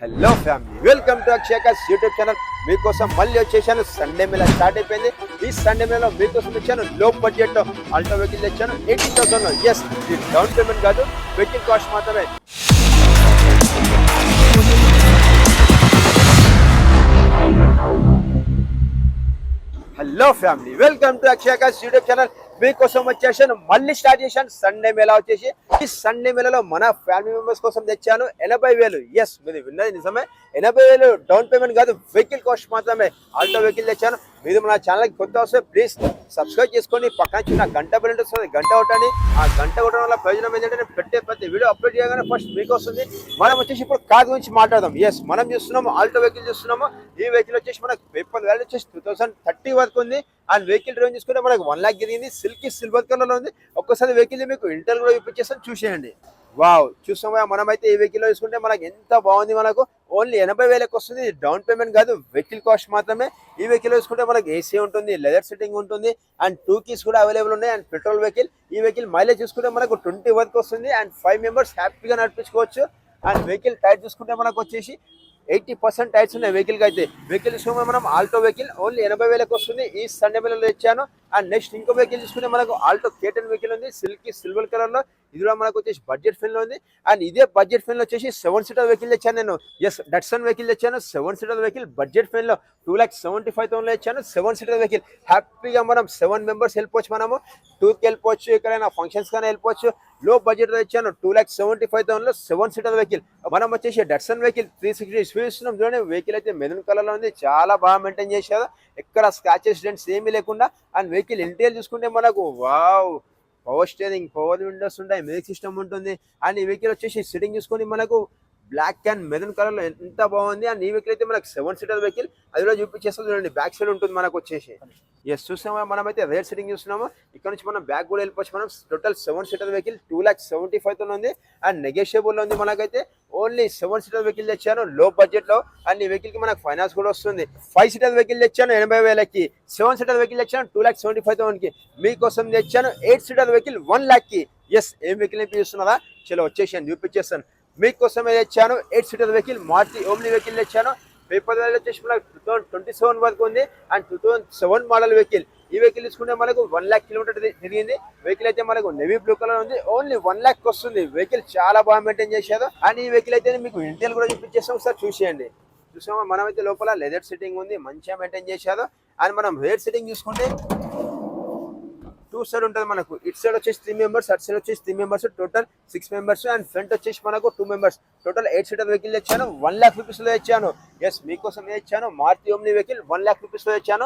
Hello family, welcome to Akshaya cars YouTube channel. మీకోసం మళ్ళీ వచ్చేసాను. సండే మేళ స్టార్ట్ అయిపోయింది. ఈ సండే మేళలో మీకోసం వచ్చాను లో బడ్జెట్ ఆల్టో వెహికల్ తెచ్చాను 80,000. ఎస్, ఇది డౌన్ పేమెంట్ కాదు, వెహికల్ కాస్ట్ మాత్రమే. Hello family, welcome to Akshaya cars YouTube channel. మీకోసం వచ్చేసాను, మళ్ళీ స్టార్ట్ చేశాను సండే మేళ వచ్చేసి. ఈ సండే మేళలో మన ఫ్యామిలీ మెంబర్స్ కోసం తెచ్చాను 80,000. ఎస్, మీరు విన్నది నిజమే, 80,000 డౌన్ పేమెంట్ కాదు, వెహికల్ కాస్ట్ మాత్రమే. ఆల్టో వెహికల్ తెచ్చాను. మీరు మన ఛానల్కి కొత్త వస్తే ప్లీజ్ సబ్స్క్రైబ్ చేసుకోండి. పక్కన చిన్న గంట బెల్ వస్తుంది, గంట కొట్టండి. ఆ గంట కొట్టడం వల్ల ప్రయోజనం ఏంటంటే నేను పెట్టే ప్రతి వీడియో అప్లోడ్ చేయగానే ఫస్ట్ మీకు వస్తుంది. మనం వచ్చేసి ఇప్పుడు కార్ గురించి మాట్లాడదాం. ఎస్, మనం చూస్తున్నాము ఆల్టో వెహికల్ చూస్తున్నాము. ఈ వెహికల్ వచ్చేసి మనకు పేపర్ వాల్యూ వచ్చేసి 2030 వరకు ఉంది. అండ్ వెహికల్ రేంజ్ చూసుకుంటే మనకు 1 lakh తిరిగింది. సిల్కీ సిల్వర్ కలర్ లో ఉంది. ఒక్కసారి వెహికల్ మీకు ఇంటర్ కూడా చూపించేస్తాను, చూసేయండి. వావ్, చూసామా? మనమైతే ఈ వెహికల్ లో చూసుకుంటే మనకు ఎంత బాగుంది. మనకు ఓన్లీ 80,000 వస్తుంది. డౌన్ పేమెంట్ కాదు, వెహికల్ కాస్ట్ మాత్రమే. ఈ వెహికల్ చూసుకుంటే మనకు ఏసీ ఉంటుంది, లెదర్ సిట్టింగ్ ఉంటుంది, అండ్ 2 keys కూడా అవైలబుల్ ఉన్నాయి. And petrol vehicle. ఈ వెహికల్ మైలేజ్ చూసుకుంటే మనకు 20 వరకు వస్తుంది. అండ్ 5 members హ్యాపీగా నడిపించుకోవచ్చు. అండ్ వెహికల్ టైర్ చూసుకుంటే మనకు వచ్చేసి 80% టైర్స్ ఉన్నాయి వెహికల్ కి అయితే. వెహికల్ చూసుకుంటే మనం ఆల్టో వెహికల్ ఓన్లీ 80,000 వస్తుంది. ఈ సండే మేళలో ఇచ్చాను. అండ్ నెక్స్ట్ ఇంకో వెహికల్ చూసుకుంటే మనకు ఆల్టో K10 వెహికల్ ఉంది, సిల్కీ సిల్వర్ కలర్ లో. ఇది కూడా మనకు వచ్చేసి బడ్జెట్ ఫిన్ లో ఉంది. అండ్ ఇదే బడ్జెట్ ఫిన్ లో వచ్చేసి 7-seater వెహికల్ తెచ్చాను నేను. ఎస్, డట్సన్ వెహికల్ తెచ్చాను. 7-seater వెహికల్ బడ్జెట్ ఫిన్ లో 2,75,000 ఇచ్చాను. 7-seater వెహికల్ హ్యాపీగా మనం 7 members వెళ్ళిపోవచ్చు. మనము టూర్కి వెళ్ళిపోవచ్చు, ఎక్కడైనా ఫంక్షన్స్ కానీ వెళ్ళిపోవచ్చు. లో బడ్జెట్ లో ఇచ్చాను 2,75,000 7-seater వెహికల్. మనం వచ్చేసి డట్సన్ వెహికల్ 360 చూపిస్తున్నాం చూడండి. వెహికల్ అయితే మెరూన్ కలర్ లో ఉంది. చాలా బాగా మెయింటైన్ చేశారు, ఎక్కడ స్క్రాచెస్ డెంట్స్ ఏమీ లేకుండా. అండ్ వెహికల్ ఇంటీరియర్ చూసుకుంటే మనకు wow, power steering, power Windows ఉంటాయి, మ్యూజిక్ సిస్టమ్ ఉంటుంది. అండ్ ఈ వెహికల్ వచ్చేసి సిట్టింగ్ చూసుకొని మనకు బ్లాక్ అండ్ మెరూన్ కలర్ లో ఎంత బాగుంది. అండ్ ఈ వెహికల్ అయితే మనకు 7-seater వెహికల్. అది కూడా చూపించేస్తుంది చూడండి. బ్యాక్ సైడ్ ఉంటుంది మనకు వచ్చేసి. ఎస్, చూసామా? మనమైతే రేర్ సిట్టింగ్ చూస్తున్నాము. ఇక్కడ నుంచి మనం బ్యాక్ కూడా వెళ్ళిపోవచ్చు. మనం టోటల్ 7-seater వెహికల్ 2,75,000 ఉంది. అండ్ నెగోషియబుల్ ఉంది. మనకైతే ఓన్లీ 7-seater వెహికల్ తెచ్చాను లో బడ్జెట్ లో. అండ్ ఈ వెహికల్ కి మనకు ఫైనాన్స్ కూడా వస్తుంది. 5-seater వెహికల్ తెచ్చాను 80,000కి. 7-seater వెహికల్ తెచ్చాను 2,75,000కి. మీకోసం తెచ్చాను 8-seater వెహికల్ 1 lakh కి. ఎస్, ఏం వెహికల్ చూస్తున్నారా? చలో వచ్చేసాను, చూపించేస్తాను. మీకోసమే తెచ్చాను 8-seater vehicle, Maruti Omni vehicle తెచ్చాను. పేపర్ వాల్యూ వచ్చేసి మనకు 2027 వరకు ఉంది. And 2007 model vehicle. ఈ వెహికల్ తీసుకుంటే మనకు 1 lakh కిలోమీటర్ తిరిగింది. వెహికల్ అయితే మనకు నెవీ బ్లూ కలర్ ఉంది. ఓన్లీ 1 lakh వస్తుంది. వెహికల్ చాలా బాగా మెయింటైన్ చేశారు. అండ్ ఈ వెహికల్ అయితే మీకు ఇంటీరియర్ కూడా చూపించేస్తాం, ఒకసారి చూసేయండి. చూసామా? మనమైతే లోపల లెదర్ సిట్టింగ్ ఉంది, మంచిగా మెయింటైన్ చేశారు. అండ్ మనం రేర్ సిట్టింగ్ చూసుకుంటే 2 side ఉంటుంది మనకు. ఇటు సైడ్ వచ్చేసి 3 members, అటు సైడ్ వచ్చేసి 3 members, total 6 members. And front వచ్చేసి మనకు 2 members. టోటల్ 8-seater వెహికల్ తెచ్చాను 1 lakh rupees లో తెచ్చాను. ఎస్, మీకోసం తెచ్చాను Maruti Omni vehicle 1 lakh rupees లో తెచ్చాను.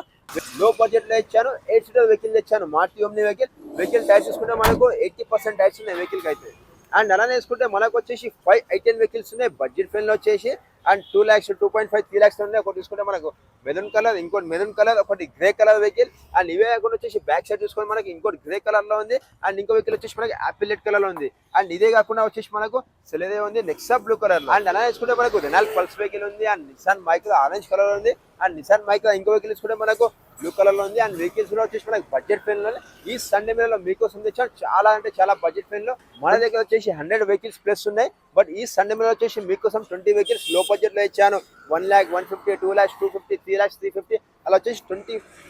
లో బడ్జెట్ లో ఇచ్చాను 8-seater వెహికల్ తెచ్చాను Maruti Omni vehicle. Vehicle tyres చూసుకుంటే మనకు 80% టైర్స్ ఉన్నాయి వెహికల్ కి అయితే. అండ్ అలానే వేసుకుంటే మనకు వచ్చేసి 5 i10 వెహికల్స్ ఉన్నాయి బడ్జెట్ ఫిన్ లో వచ్చేసి. అండ్ 2 lakhs, 2.5, 3 lakhs ఉన్నాయి. ఒకటి చూసుకుంటే మనకు మెరూన్ కలర్, ఇంకోటి మెరూన్ కలర్, ఒకటి గ్రే కలర్ వెహికల్. అండ్ ఇవే కాకుండా వచ్చేసి బ్యాక్ సైడ్ చూసుకొని మనకి ఇంకోటి గ్రే కలర్ లో ఉంది. అండ్ ఇంకో వెహికల్ వచ్చేసి మనకి యాపిల్ రెడ్ కలర్ లో ఉంది. అండ్ ఇదే కాకుండా వచ్చేసి మనకు సెలెదే ఉంది, నెక్సా బ్లూ కలర్ లో. అండ్ అలా వేసుకుంటే మనకు రెనాల్ట్ పల్స్ వెహికల్ ఉంది. And Nissan Micra orange colour ఉంది. అండ్ నిసాన్ మైక్రా ఇంకో వెహికల్ తీసుకుంటే మనకు బ్లూ కలర్ లో ఉంది. అండ్ వెహికల్స్ కూడా వచ్చేసి మనకి బడ్జెట్ ఫిన్ లో. ఈ సండే మేళలో మీకోసం తెచ్చాను చాలా అంటే చాలా బడ్జెట్ ఫిన్ లో. మన దగ్గర వచ్చేసి 100 వెహికల్స్ ప్లస్ ఉన్నాయి. బట్ ఈ సండే మేళలో వచ్చేసి మీకోసం 20 వెహికల్స్ లో బడ్జెట్ లో ఇచ్చాను. 1 lakh, 150, 2 lakhs, 250, 3 lakhs, 350 అలా వచ్చేసి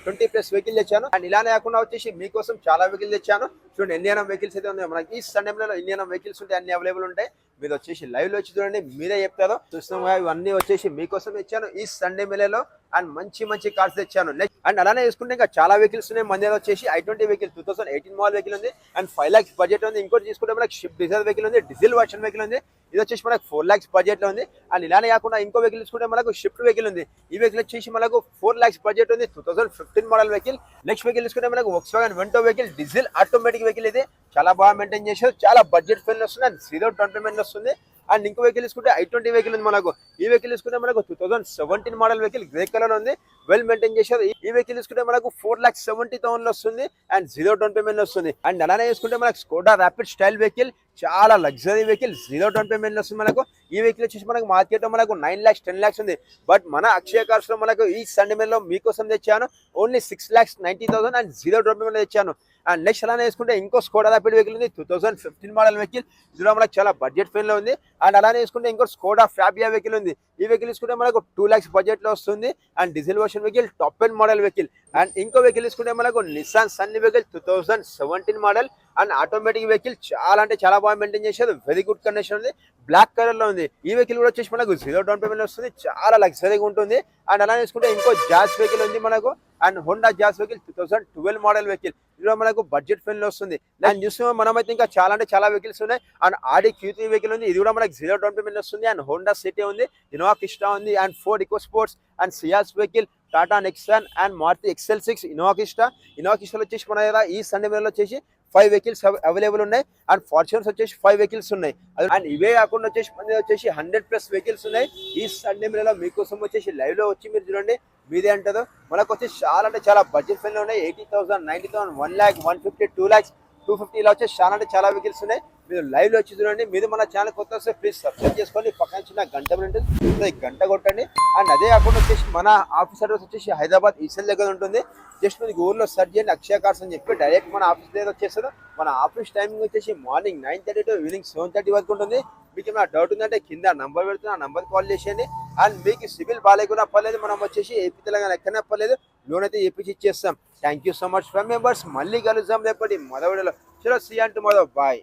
20 ప్లస్ వెహికల్ తెచ్చాను. అండ్ ఇలానే కాకుండా వచ్చేసి మీకోసం చాలా వెహికల్ తెచ్చాను. చూడండి, ఇండియన్ వెహికల్స్ అయితే ఉన్నాయి మనకి. ఈ సండే మేళలో ఇండియన్ వెహికల్స్ ఉంటాయి, అన్ని అవైలబుల్ ఉంటాయి. మీరు వచ్చేసి లైవ్ లో వచ్చి చూడండి, మీరే చెప్తారు. చూస్తున్నాం, ఇవన్నీ వచ్చేసి మీకోసం ఇచ్చాను ఈ సండే మేళలో. అండ్ మంచి మంచి కార్స్ తెచ్చాను. అండ్ అలానే చూసుకుంటే ఇంకా చాలా వెహికల్స్ ఉన్నాయి. మన దగ్గర వచ్చేసి i20 వెహికల్ 2018 మోడల్ వెహికల్ ఉంది. అండ్ 5 lakhs బడ్జెట్ ఉంది. ఇంకోటి తీసుకుంటే మనకి షిఫ్ట్ డిజైర్ వెహికల్ ఉంది, డీజిల్ వర్షన్ వెహికల్ ఉంది. ఇది వచ్చేసి మనకు 4 lakhs బడ్జెట్ లో ఉంది. అండ్ ఇలానే కాకుండా ఇంకో వెహికల్ తీసుకుంటే మనకు షిఫ్ట్ వెహికల్ ఉంది. ఈ వెహికల్ వచ్చేసి మనకు 4 lakhs బడ్జెట్ ఉంది, 2015 మోడల్ వెహికల్. నెక్స్ట్ వెహికల్ తీసుకుంటే మనకు Volkswagen Vento vehicle, diesel automatic vehicle. ఇది చాలా బాగా మెయింటైన్ చేశారు, చాలా బడ్జెట్ ఫిన్ వస్తుంది. అండ్ 0 డౌన్ పేమెంట్ వస్తుంది. అండ్ ఇంకో వెహికల్ తీసుకుంటే i20 వెహికల్ ఉంది మనకు. ఈ వెహికల్ తీసుకుంటే మనకు 2017 మోడల్ వెహికల్, గ్రే కలర్ ఉంది, వెల్ మెయింటైన్ చేశారు. ఈ వెహికల్ తీసుకుంటే మనకు 4,70,000 వస్తుంది. అండ్ 0 డౌన్ పేమెంట్ వస్తుంది. అండ్ అలానే తీసుకుంటే మనకు స్కోడా ర్యాపిడ్ స్టైల్ వెహికల్, చాలా లగ్జరీ వెహికల్, 0 డౌన్ పేమెంట్ వస్తుంది మనకు. ఈ వెహికల్ వచ్చేసి మనకు మార్కెట్ లో మనకు 9 lakhs, 10 lakhs ఉంది. బట్ మన అక్షయ కార్స్ లో మనకు ఈ సండే మేళలో మీకోసం తెచ్చాను ఓన్లీ 6,90,000 అండ్ 0 డౌన్ పేమెంట్ తెచ్చాను. అండ్ నెక్స్ట్ అలానే వేసుకుంటే ఇంకో స్కోడా ర్యాపిడ్ వెహికల్ ఉంది 2015 మోడల్ వెహికల్. ఇందులో మనకు చాలా బడ్జెట్ ఫ్రెండ్లో ఉంది. అండ్ అలానే వేసుకుంటే ఇంకో స్కోడా ఫ్యాబియా వెహికల్ ఉంది. ఈ వెహికల్ తీసుకుంటే మనకు 2 lakhs బడ్జెట్లో వస్తుంది. And diesel version vehicle top end model vehicle. And ఇంకో వెహికల్ తీసుకుంటే మనకు Nissan Sunny vehicle 2017 model and automatic vehicle చాలా అంటే చాలా బాగా మెయింటైన్ చేసేది. వెరీ గుడ్ కండిషన్ ఉంది. బ్లాక్ కలర్ లో ఉంది. ఈ వెహికల్ కూడా వచ్చేసి మనకు 0 డౌన్ పేమెంట్ వస్తుంది. చాలా లగ్జరీగా ఉంటుంది. అండ్ అలా తీసుకుంటే ఇంకో జాజ్ వెహికల్ ఉంది మనకు. And Honda jazz vehicle 2012 model vehicle. ఇందులో మనకు బడ్జెట్ ఫ్రెండ్ వస్తుంది. అండ్ చూస్తున్నాం మనమైతే ఇంకా చాలా అంటే చాలా వెహికల్స్ ఉన్నాయి. అండ్ ఆడి Q3 వెహికల్ ఉంది. ఇది కూడా మనకు 0 డౌన్ పేమెంట్ వస్తుంది. అండ్ హోండా సిటీ ఉంది, ఇన్నోవా క్రిస్టా ఉంది, and Ford Eco Sports and Ciaz vehicle, Tata Nexon and Maruti XL6, Innova క్రిస్టాలో వచ్చేసి మన దగ్గర ఈ సండే మేళలో వచ్చేసి 5 వెహికల్స్ అవైలబుల్ ఉన్నాయి. అండ్ ఫార్చునర్స్ వచ్చేసి 5 వెహికల్స్ ఉన్నాయి. అండ్ ఇవే కాకుండా వచ్చేసి మన దగ్గర వచ్చేసి 100+ వెహికల్స్ ఉన్నాయి. ఈ సండే మేళలో మీకోసం వచ్చేసి లైవ్ లో వచ్చి మీరు చూడండి, మీదే అంటారు. మనకు వచ్చేసి చాలా అంటే చాలా బడ్జెట్ ఫ్రెండ్లో ఉన్నాయి. 80,000, 90,000, 1 lakh, 150, 2 lakhs, 250 ఇలా వచ్చేసి చాలా అంటే చాలా వెహికల్స్ ఉన్నాయి. మీరు లైవ్ లో వచ్చి చూడండి. మీరు మన ఛానల్ కొత్త వస్తే ప్లీజ్ సబ్స్క్రైబ్ చేసుకోండి. పక్కన చిన్న గంట ఉంటుంది, గంట కొట్టండి. అండ్ అదే కాకుండా వచ్చేసి మన ఆఫీస్ అడ్రస్ వచ్చేసి హైదరాబాద్ ఈసెల్ దగ్గర ఉంటుంది. జస్ట్ మీకు ఊర్లో సెర్చ్ చేయండి అక్షయ కార్స్ అని చెప్పి డైరెక్ట్ మన ఆఫీస్ దగ్గర వచ్చేస్తారు. మన ఆఫీస్ టైమింగ్ వచ్చేసి మార్నింగ్ 9:30 to ఈవినింగ్ 7:30 వరకు ఉంటుంది. మీకు ఏమైనా డౌట్ ఉందంటే కింద నంబర్ పెడుతున్నా, ఆ నంబర్ కాల్ చేసేయండి. అండ్ మీకు సివిల్ బాగాలేకున్నా పర్లేదు, మనం వచ్చేసి ఏపీ తెలంగాణ ఎక్కడైనా పర్లేదు, లోన్ అయితే ఏపీకి ఇచ్చేస్తాం. Thank you so much for members. మళ్ళీ కలుద్దాం రేపటి మరో వీడియోలో. చలో సీ అంటూ మరో బాయ్.